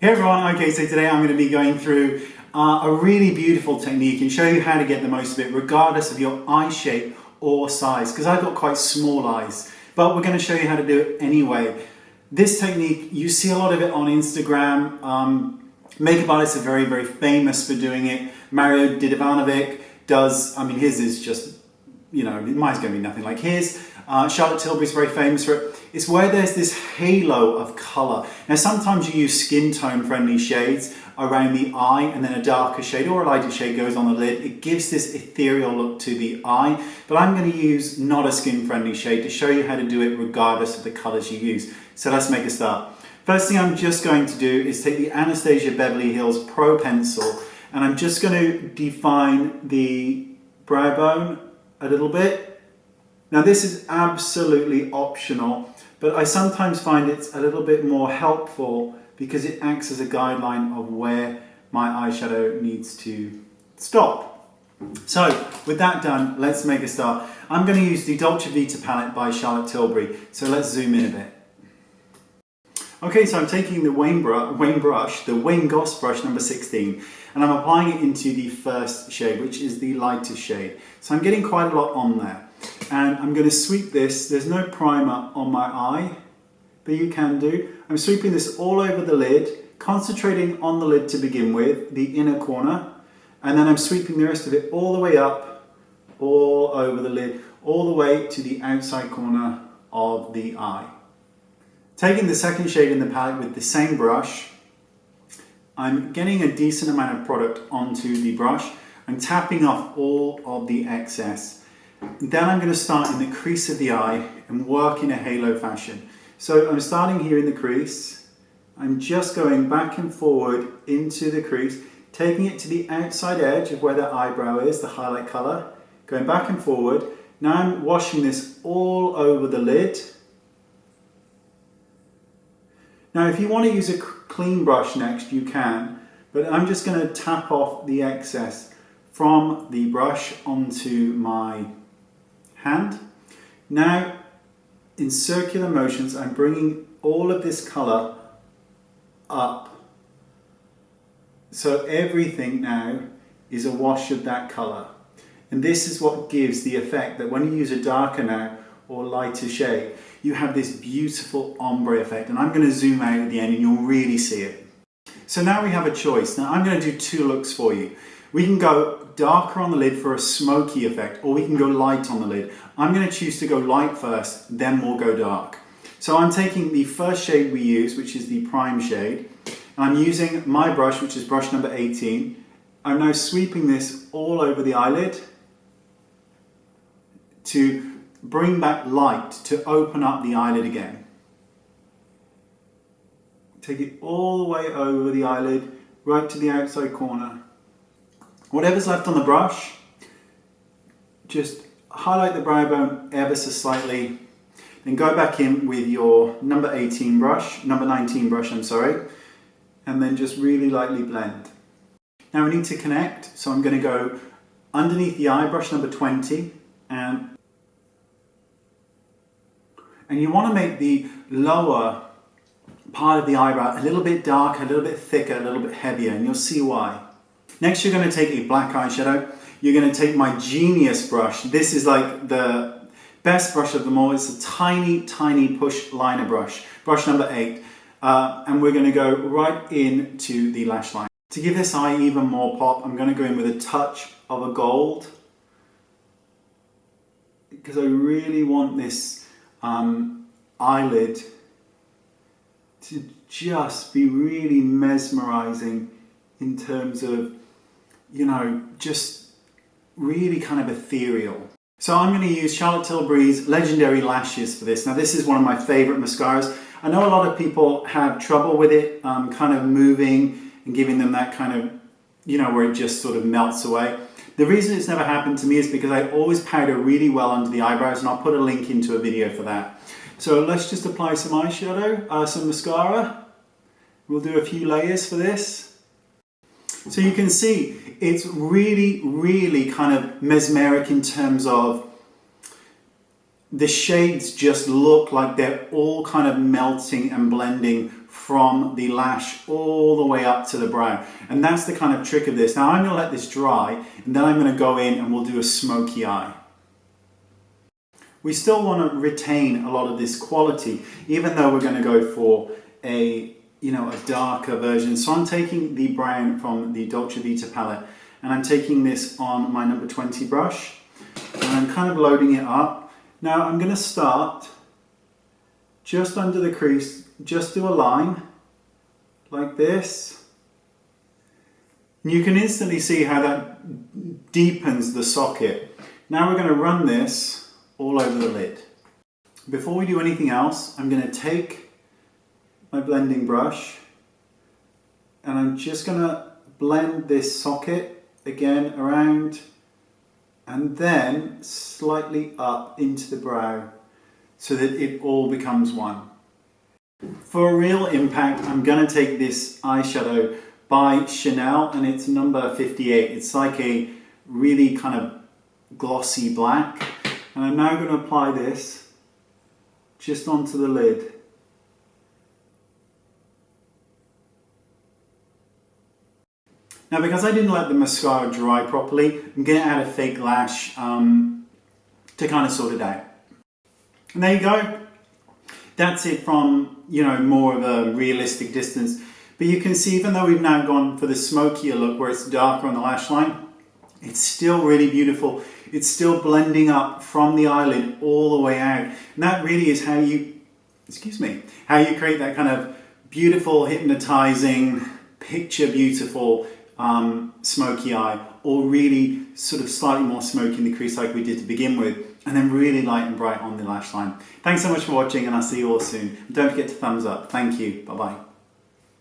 Hey everyone, okay, so today I'm going to be going through a really beautiful technique and show you how to get the most of it regardless of your eye shape or size, because I've got quite small eyes, but we're going to show you how to do it anyway. This technique, you see a lot of it on Instagram. Makeup artists are very, very famous for doing it. Mario Didivanovic does, his is just, mine's going to be nothing like his. Charlotte Tilbury is very famous for it. It's where there's this halo of colour. Now sometimes you use skin tone friendly shades around the eye and then a darker shade or a lighter shade goes on the lid. It gives this ethereal look to the eye, but I'm going to use not a skin friendly shade to show you how to do it regardless of the colours you use. So let's make a start. First thing I'm just going to do is take the Anastasia Beverly Hills Pro Pencil and I'm just going to define the brow bone a little bit. Now this is absolutely optional, but I sometimes find it's a little bit more helpful because it acts as a guideline of where my eyeshadow needs to stop. So with that done, let's make a start. I'm going to use the Dolce Vita palette by Charlotte Tilbury, so let's zoom in a bit. Okay, so I'm taking the Wayne Goss brush number 16, and I'm applying it into the first shade, which is the lightest shade. So I'm getting quite a lot on there. And I'm going to sweep this. There's no primer on my eye, but you can do. I'm sweeping this all over the lid, concentrating on the lid to begin with, the inner corner, and then I'm sweeping the rest of it all the way up, all over the lid, all the way to the outside corner of the eye. Taking the second shade in the palette with the same brush, I'm getting a decent amount of product onto the brush. I'm tapping off all of the excess. Then I'm going to start in the crease of the eye and work in a halo fashion. So I'm starting here in the crease. I'm just going back and forward into the crease, taking it to the outside edge of where the eyebrow is, the highlight color, going back and forward. Now I'm washing this all over the lid. Now if you want to use a clean brush next, you can, but I'm just going to tap off the excess from the brush onto my hand. Now in circular motions I'm bringing all of this colour up, so everything now is a wash of that colour, and this is what gives the effect that when you use a darker now or lighter shade you have this beautiful ombre effect, and I'm going to zoom out at the end and you'll really see it. So now we have a choice. Now I'm going to do two looks for you. We can go darker on the lid for a smoky effect, or we can go light on the lid. I'm going to choose to go light first, then we'll go dark. So I'm taking the first shade we use, which is the prime shade, and I'm using my brush, which is brush number 18. I'm now sweeping this all over the eyelid to bring back light, to open up the eyelid again. Take it all the way over the eyelid, right to the outside corner. Whatever's left on the brush, just highlight the brow bone ever so slightly, then go back in with your number 19 brush, and then just really lightly blend. Now we need to connect, so I'm going to go underneath the eye, brush number 20, and you want to make the lower part of the eyebrow a little bit darker, a little bit thicker, a little bit heavier, and you'll see why. Next you're going to take a black eyeshadow. You're going to take my Genius brush. This is like the best brush of them all. It's a tiny, tiny push liner brush. Brush number 8. And we're going to go right into the lash line. To give this eye even more pop, I'm going to go in with a touch of a gold, because I really want this eyelid to just be really mesmerizing in terms of, just really kind of ethereal. So I'm going to use Charlotte Tilbury's Legendary Lashes for this. Now this is one of my favorite mascaras. I know a lot of people have trouble with it, kind of moving and giving them that kind of, where it just sort of melts away. The reason it's never happened to me is because I always powder really well under the eyebrows, and I'll put a link into a video for that. So let's just apply some eyeshadow, some mascara. We'll do a few layers for this. So you can see it's really, really kind of mesmeric in terms of the shades just look like they're all kind of melting and blending from the lash all the way up to the brow. And that's the kind of trick of this. Now I'm going to let this dry, and then I'm going to go in and we'll do a smoky eye. We still want to retain a lot of this quality, even though we're going to go for a darker version. So I'm taking the brown from the Dolce Vita palette, and I'm taking this on my number 20 brush, and I'm kind of loading it up. Now I'm going to start just under the crease, just do a line like this. And you can instantly see how that deepens the socket. Now we're going to run this all over the lid. Before we do anything else, I'm going to take my blending brush and I'm just going to blend this socket again around and then slightly up into the brow so that it all becomes one. For a real impact, I'm going to take this eyeshadow by Chanel and it's number 58. It's like a really kind of glossy black, and I'm now going to apply this just onto the lid. Now, because I didn't let the mascara dry properly, I'm going to add a fake lash to kind of sort it out. And there you go. That's it from, more of a realistic distance. But you can see, even though we've now gone for the smokier look where it's darker on the lash line, it's still really beautiful. It's still blending up from the eyelid all the way out. And that really is how you create that kind of beautiful, hypnotizing, picture beautiful smoky eye, or really sort of slightly more smoky in the crease like we did to begin with, and then really light and bright on the lash line. Thanks so much for watching, and I'll see you all soon. Don't forget to thumbs up. Thank you. Bye-bye.